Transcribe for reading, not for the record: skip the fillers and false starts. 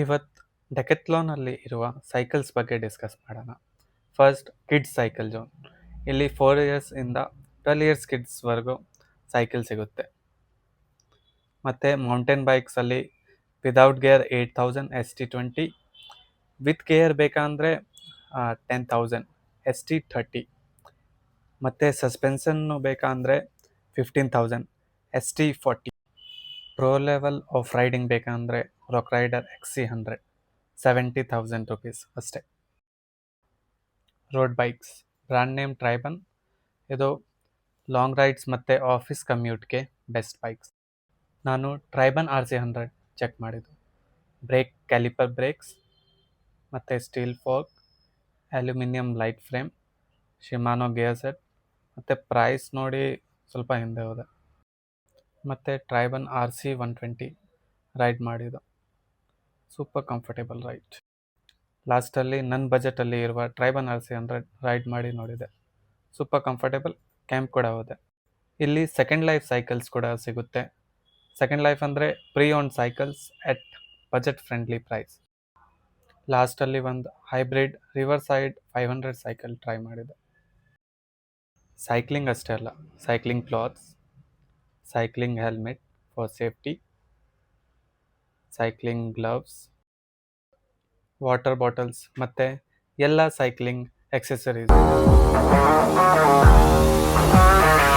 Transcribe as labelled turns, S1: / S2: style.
S1: ಇವತ್ತು ಡೆಕೆತ್ಲಾನಲ್ಲಿ ಇರುವ ಸೈಕಲ್ಸ್ ಬಗ್ಗೆ ಡಿಸ್ಕಸ್ ಮಾಡೋಣ. First kids cycle zone. ಇಲ್ಲಿ 4 ಇಯರ್ಸ್ ಇಂದ 12 ಇಯರ್ಸ್ ಕಿಡ್ಸ್ವರೆಗೂ ಸೈಕಲ್ ಸಿಗುತ್ತೆ. ಮತ್ತು ಮೌಂಟೇನ್ ಬೈಕ್ಸಲ್ಲಿ without gear 8000 ST20, with gear ಬೇಕಂದರೆ 10,000 ST30, ಮತ್ತು ಸಸ್ಪೆನ್ಷನ್ನು ಬೇಕಂದರೆ 15,000 ST40. Pro level of riding ಬೇಕಂದರೆ ರಾಕ್ ರೈಡರ್ XC100 70,000 ರುಪೀಸ್ ಅಷ್ಟೇ. Road bikes brand name Triban. ಇದು ಲಾಂಗ್ ರೈಡ್ಸ್ ಮತ್ತು ಆಫೀಸ್ ಕಮ್ಯೂಟ್ಗೆ ಬೆಸ್ಟ್ ಬೈಕ್ಸ್. ನಾನು ಟ್ರೈಬನ್ RC100 ಚೆಕ್ ಮಾಡಿದ್ದು. ಬ್ರೇಕ್ ಕ್ಯಾಲಿಪರ್ ಬ್ರೇಕ್ಸ್ ಮತ್ತು steel fork, aluminium light frame, Shimano gear set, ಮತ್ತು price ನೋಡಿ ಸ್ವಲ್ಪ ಹಿಂದೆ ಹೋದೆ. ಮತ್ತು ಟ್ರೈಬನ್ RC120 ರೈಡ್ ಮಾಡಿದ್ದು, ಸೂಪರ್ ಕಂಫರ್ಟೇಬಲ್ ರೈಡ್. ಲಾಸ್ಟಲ್ಲಿ ನನ್ನ ಬಜೆಟಲ್ಲಿ ಇರುವ ಟ್ರೈಬನ್ RC100 ರೈಡ್ ಮಾಡಿ ನೋಡಿದೆ, ಸೂಪರ್ ಕಂಫರ್ಟೇಬಲ್. ಕ್ಯಾಂಪ್ ಕೂಡ ಹೋದೆ. ಇಲ್ಲಿ ಸೆಕೆಂಡ್ ಲೈಫ್ ಸೈಕಲ್ಸ್ ಕೂಡ ಸಿಗುತ್ತೆ. ಸೆಕೆಂಡ್ ಲೈಫ್ ಅಂದರೆ ಪ್ರೀ ಓನ್ ಸೈಕಲ್ಸ್ ಎಟ್ ಬಜೆಟ್ ಫ್ರೆಂಡ್ಲಿ ಪ್ರೈಸ್. ಲಾಸ್ಟಲ್ಲಿ ಒಂದು hybrid river side 500 cycle try ಮಾಡಿದೆ. ಸೈಕ್ಲಿಂಗ್ ಅಷ್ಟೇ ಅಲ್ಲ, cycling clothes, cycling helmet for safety, cycling gloves, water bottles ಮತ್ತು ಎಲ್ಲ ಸೈಕ್ಲಿಂಗ್ ಎಕ್ಸೆಸರೀಸ್.